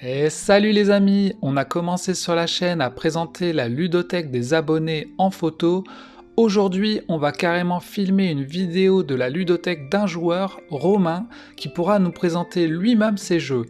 Et salut les amis, on a commencé sur la chaîne à présenter la ludothèque des abonnés en photo. Aujourd'hui, on va carrément filmer une vidéo de la ludothèque d'un joueur, Romain, qui pourra nous présenter lui-même ses jeux.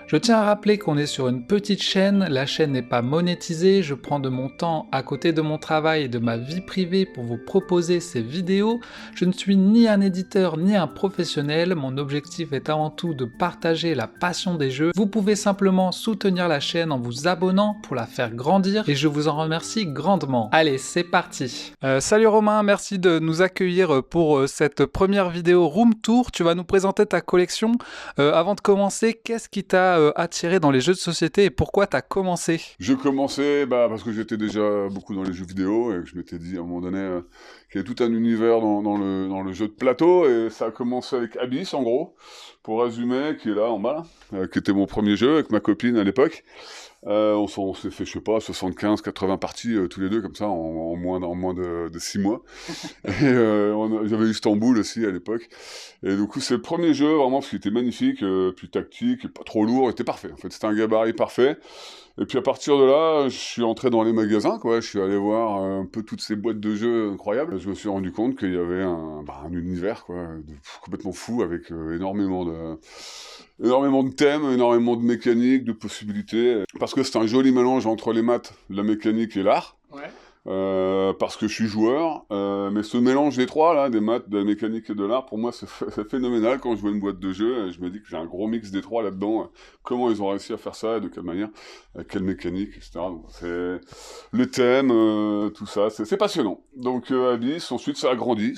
Je tiens à rappeler qu'on est sur une petite chaîne, la chaîne n'est pas monétisée, je prends de mon temps à côté de mon travail et de ma vie privée pour vous proposer ces vidéos. Je ne suis ni un éditeur ni un professionnel, mon objectif est avant tout de partager la passion des jeux. Vous pouvez simplement soutenir la chaîne en vous abonnant pour la faire grandir et je vous en remercie grandement. Allez, c'est parti. Salut Romain, merci de nous accueillir pour cette première vidéo Room Tour. Tu vas nous présenter ta collection. Avant de commencer, qu'est-ce qui t'a attiré dans les jeux de société et pourquoi t'as commencé? Je commençais parce que j'étais déjà beaucoup dans les jeux vidéo et que je m'étais dit à un moment donné qu'il y avait tout un univers dans le jeu de plateau, et ça a commencé avec Abyss en gros, pour résumer, qui est là en bas, qui était mon premier jeu avec ma copine à l'époque. On s'est fait, je sais pas, 75-80 parties tous les deux comme ça en moins de 6 mois. Et j'avais Istanbul aussi à l'époque. Et du coup, c'est le premier jeu vraiment parce qu'il était magnifique, puis tactique, pas trop lourd, était parfait. En fait, c'était un gabarit parfait. Et puis à partir de là, je suis entré dans les magasins, quoi. Je suis allé voir un peu toutes ces boîtes de jeux incroyables. Je me suis rendu compte qu'il y avait un univers, quoi, complètement fou, avec énormément de thèmes, énormément de mécaniques, de possibilités. Parce que c'est un joli mélange entre les maths, la mécanique et l'art. Ouais. Parce que je suis joueur, mais ce mélange des trois, là, des maths, de la mécanique et de l'art, pour moi, c'est phénoménal quand je vois une boîte de jeu, et je me dis que j'ai un gros mix des trois là-dedans, comment ils ont réussi à faire ça, de quelle manière, quelle mécanique, etc. Donc, c'est le thème, tout ça, c'est passionnant. Donc Abyss, ensuite ça a grandi,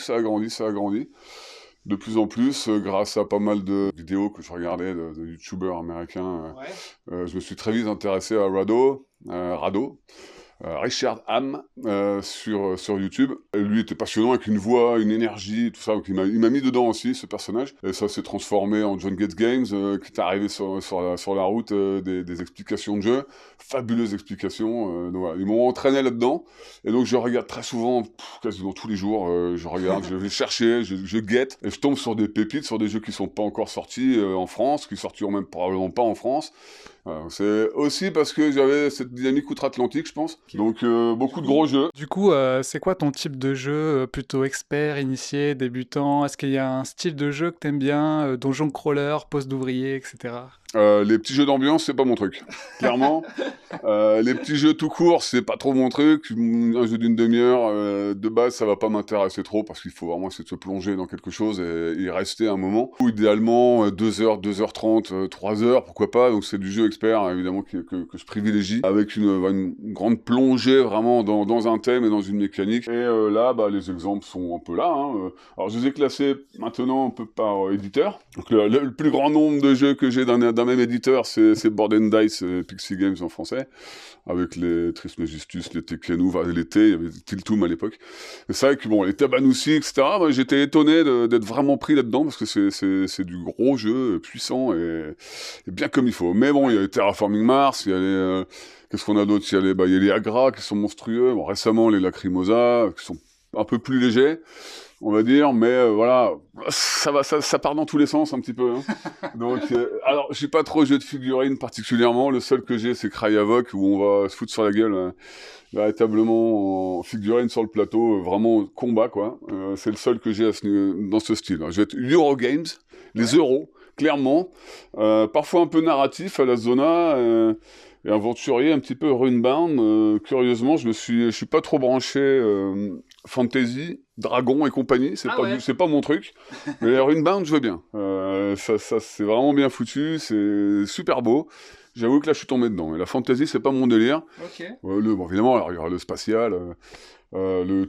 de plus en plus, grâce à pas mal de vidéos que je regardais de youtubeurs américains, je me suis très vite intéressé à Rado, Richard Ham sur YouTube. Et lui était passionnant avec une voix, une énergie, tout ça. Donc il m'a mis dedans aussi, ce personnage. Et ça s'est transformé en John Gates Games, qui est arrivé sur la route des explications de jeu. Fabuleuses explications. Donc voilà, ils m'ont entraîné là-dedans. Et donc je regarde très souvent, quasiment tous les jours, je regarde, je vais chercher, je guette. Et je tombe sur des pépites, sur des jeux qui sont pas encore sortis en France, qui sortiront même probablement pas en France. C'est aussi parce que j'avais cette dynamique outre-Atlantique, je pense. Ok. Donc beaucoup de gros jeux. Du coup, c'est quoi ton type de jeu? Plutôt expert, initié, débutant? Est-ce qu'il y a un style de jeu que t'aimes bien? Donjon crawler, poste d'ouvrier, etc. Les petits jeux d'ambiance, c'est pas mon truc. Clairement. Les petits jeux tout court, c'est pas trop mon truc. Un jeu d'une demi-heure, de base, ça va pas m'intéresser trop parce qu'il faut vraiment essayer de se plonger dans quelque chose et y rester un moment. Ou idéalement, 2 heures, 2h30, 3 heures, pourquoi pas. Donc c'est du jeu expert, évidemment, que je privilégie. Avec une grande plongée vraiment dans un thème et dans une mécanique. Et là, les exemples sont un peu là. Alors je les ai classés maintenant un peu par éditeur. Donc le plus grand nombre de jeux que j'ai d'un même éditeur, c'est Board and Dice, Pixie Games en français, avec les Trismegistus, les Tekkenu, les T, il y avait Tiltum à l'époque. Et c'est vrai que bon, les Tabanusi, etc., moi, j'étais étonné d'être vraiment pris là-dedans, parce que c'est du gros jeu, puissant, et bien comme il faut. Mais bon, il y a les Terraforming Mars, il y a les... qu'est-ce qu'on a d'autre? Il y a les Agra, qui sont monstrueux, bon, récemment les Lacrimosa, qui sont un peu plus légers, on va dire, mais voilà, ça part dans tous les sens un petit peu. Donc, alors, je suis pas trop jeu de figurines particulièrement. Le seul que j'ai, c'est Cryavoc, où on va se foutre sur la gueule, véritablement en figurine sur le plateau, vraiment combat, quoi. C'est le seul que j'ai dans ce style. Je vais être Eurogames, les euros, clairement. Parfois un peu narratif à la Zona. Et aventurier un petit peu runebound. Curieusement, je suis pas trop branché fantasy, dragon et compagnie. C'est pas mon truc. Mais runebound, je veux bien. Ça c'est vraiment bien foutu. C'est super beau. J'avoue que là, je suis tombé dedans. Et la fantasy, c'est pas mon délire. Ok. Bon, évidemment, alors, il y aura le spatial. Il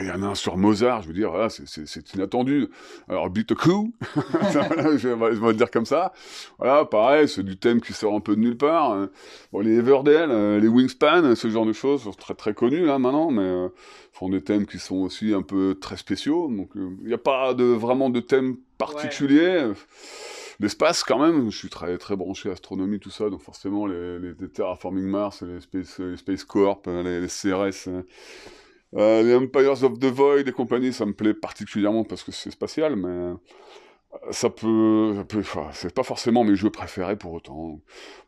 y en a un sur Mozart, je veux dire, voilà, c'est inattendu. Alors, Beat a Coup, je vais le dire comme ça. Voilà, pareil, c'est du thème qui sort un peu de nulle part. Bon, les Everdell, les Wingspan, ce genre de choses, sont très très connus là maintenant, mais font des thèmes qui sont aussi un peu très spéciaux. Donc, il n'y a pas vraiment de thème particulier. L'espace, quand même, je suis très très branché astronomie, tout ça, donc forcément les Terraforming Mars, les Space Corp, les CRS. Les Empires of the Void et compagnie, ça me plaît particulièrement parce que c'est spatial, mais Enfin, c'est pas forcément mes jeux préférés pour autant.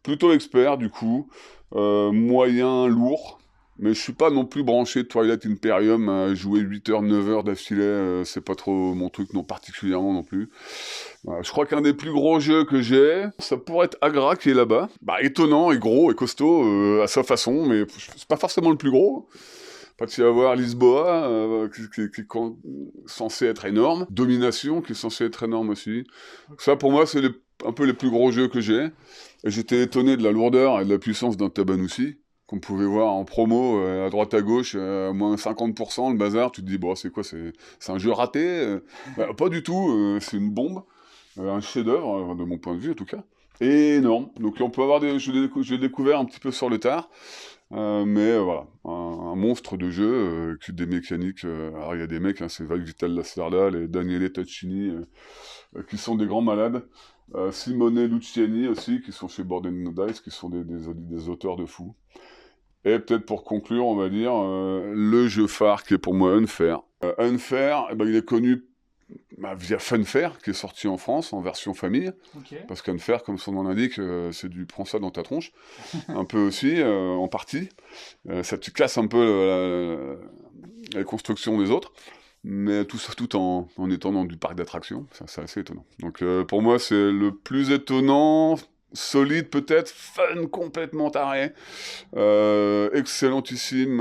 Plutôt expert du coup, moyen, lourd, mais je suis pas non plus branché Twilight Imperium à jouer 8 heures, 9 heures d'affilée, c'est pas trop mon truc non particulièrement non plus. Voilà, je crois qu'un des plus gros jeux que j'ai, ça pourrait être Agra qui est là-bas. Bah étonnant et gros et costaud à sa façon, mais c'est pas forcément le plus gros. Pas de s'y avoir Lisboa, qui est censé être énorme. Domination, qui est censé être énorme aussi. Ça, pour moi, c'est un peu les plus gros jeux que j'ai. Et j'étais étonné de la lourdeur et de la puissance d'un Tabanussi, qu'on pouvait voir en promo, à droite à gauche, à moins 50%, le bazar. Tu te dis, bon, c'est quoi, c'est un jeu raté bah, pas du tout, c'est une bombe. Un chef-d'œuvre, de mon point de vue, en tout cas. Et énorme. Donc, on peut avoir j'ai découvert un petit peu sur le tard. Mais voilà, un monstre de jeu, avec des mécaniques. Alors il y a des mecs, hein, c'est Vital Lacerda, et Daniele Taccini, qui sont des grands malades. Simone Luciani aussi, qui sont chez Board No Dice, qui sont des auteurs de fous. Et peut-être pour conclure, on va dire, le jeu phare qui est pour moi Unfair. Unfair, eh ben, il est connu via Funfair, qui est sorti en France en version famille. Ok. Parce qu'Unfair, comme son nom l'indique, c'est du prends ça dans ta tronche. Un peu aussi, en partie. Ça te casse un peu la construction des autres. Mais tout ça tout en étant dans du parc d'attractions. Ça, c'est assez étonnant. Donc pour moi, c'est le plus étonnant. Solide peut-être, fun complètement taré, excellentissime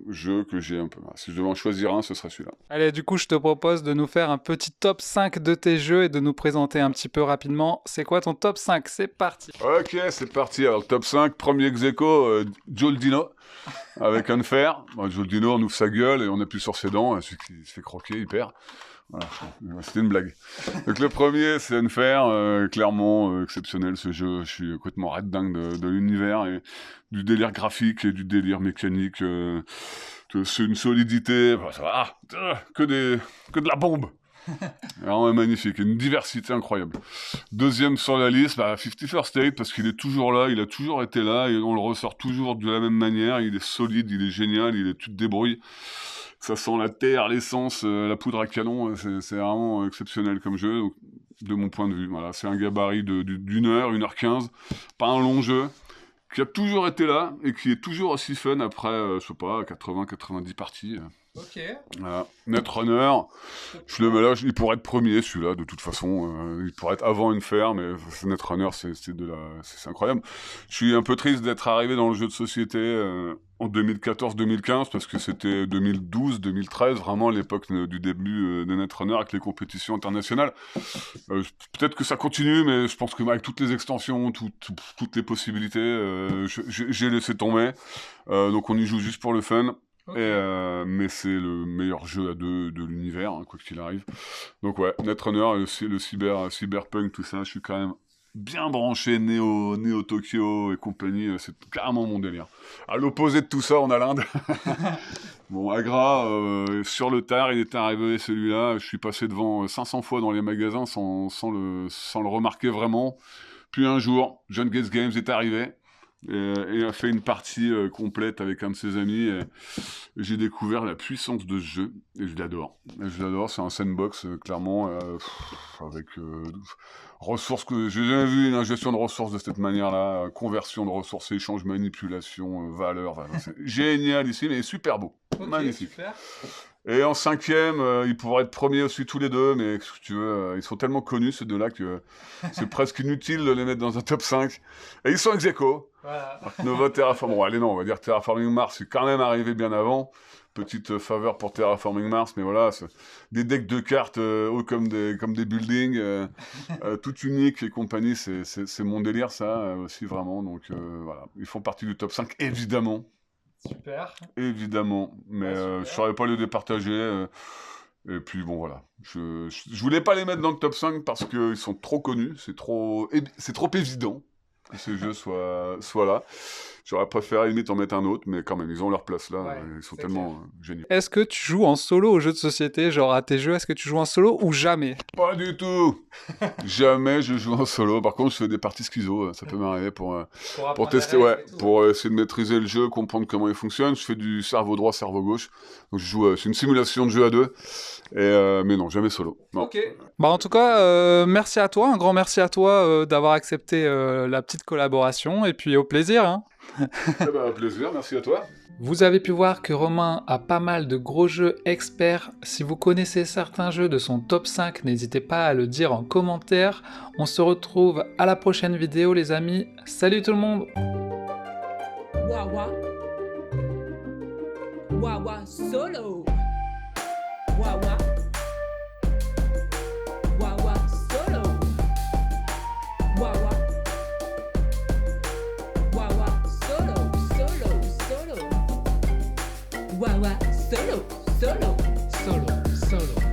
jeu que j'ai un peu. Si je devais en choisir un, ce serait celui-là. Allez, du coup, je te propose de nous faire un petit top 5 de tes jeux et de nous présenter un petit peu rapidement. C'est quoi ton top 5? C'est parti. Ok, c'est parti. Alors, le top 5, premier ex-aequo, Joel Dino, avec Unfair. Bon, Joel Dino, on ouvre sa gueule et on appuie sur ses dents. Celui qui se fait croquer, il perd. Voilà, c'était une blague. Donc le premier, c'est Unfair, clairement exceptionnel ce jeu. Je suis complètement red dingue de l'univers et du délire graphique et du délire mécanique. C'est une solidité, que de la bombe. Vraiment magnifique, une diversité incroyable. Deuxième sur la liste, 51st State, parce qu'il est toujours là, il a toujours été là, et on le ressort toujours de la même manière, il est solide, il est génial, tu te débrouilles. Ça sent la terre, l'essence, la poudre à canon, c'est vraiment exceptionnel comme jeu, donc, de mon point de vue. Voilà, c'est un gabarit d'une heure, 1h15, pas un long jeu, qui a toujours été là, et qui est toujours aussi fun après, 80-90 parties. Ok. Voilà. Netrunner, je le mets là, il pourrait être premier celui-là de toute façon, il pourrait être avant Unfair, mais Netrunner c'est incroyable. Je suis un peu triste d'être arrivé dans le jeu de société en 2014-2015 parce que c'était 2012-2013 vraiment l'époque du début de Netrunner avec les compétitions internationales. Peut-être que ça continue, mais je pense que avec toutes les extensions, toutes les possibilités, j'ai laissé tomber. Donc on y joue juste pour le fun. Okay. Mais c'est le meilleur jeu à deux de l'univers, hein, quoi qu'il arrive. Donc ouais, Netrunner, le cyberpunk, tout ça, je suis quand même bien branché Néo Tokyo et compagnie, c'est carrément mon délire. À l'opposé de tout ça, on a l'Inde. Bon, Agra, sur le tard, il est arrivé celui-là, je suis passé devant 500 fois dans les magasins sans le remarquer vraiment. Puis un jour, John Gates Games est arrivé. Et a fait une partie complète avec un de ses amis et j'ai découvert la puissance de ce jeu et je l'adore. C'est un sandbox clairement avec ressources que j'ai jamais vu une gestion de ressources de cette manière-là, conversion de ressources, échange, manipulation, valeur, c'est génial ici mais super beau, okay, magnifique. Super. Et en cinquième, ils pourraient être premiers aussi tous les deux, mais si tu veux, ils sont tellement connus ces deux-là que c'est presque inutile de les mettre dans un top 5. Et ils sont ex-aequo. Voilà. Nova, Terraforming, bon allez non, on va dire Terraforming Mars, c'est quand même arrivé bien avant. Petite faveur pour Terraforming Mars, mais voilà, des decks de cartes hauts comme des buildings, tout unique et compagnie, c'est mon délire ça aussi vraiment, donc voilà, ils font partie du top 5 évidemment. Super. Évidemment, mais je ne saurais pas les départager. Et puis bon voilà, je voulais pas les mettre dans le top 5 parce qu'ils sont trop connus, c'est trop évident. que ces jeux soient là. J'aurais préféré limite en mettre un autre, mais quand même, ils ont leur place là. Ouais, Ils sont c'est tellement géniaux. Est-ce que tu joues en solo aux jeux de société, genre à tes jeux, est-ce que tu joues en solo ou jamais? Pas du tout. Jamais je joue en solo. Par contre, je fais des parties schizo. Ça peut m'arriver pour tester, ouais, pour essayer de maîtriser le jeu, comprendre comment il fonctionne. Je fais du cerveau droit, cerveau gauche. Donc je joue. C'est une simulation de jeu à deux. Mais non, jamais solo. Non. Ok. Bah en tout cas, merci à toi, un grand merci à toi d'avoir accepté la petite collaboration et puis au plaisir, hein. Eh ben, un plaisir. Merci à toi. Vous avez pu voir que Romain a pas mal de gros jeux experts. Si vous connaissez certains jeux de son top 5, n'hésitez pas à le dire en commentaire. On se retrouve à la prochaine vidéo les amis. Salut tout le monde! Wawa. Wawa solo. Wawa. Wawa solo. Wawa. Wawa solo. Solo. Solo. Wawa solo. Solo. Solo, solo.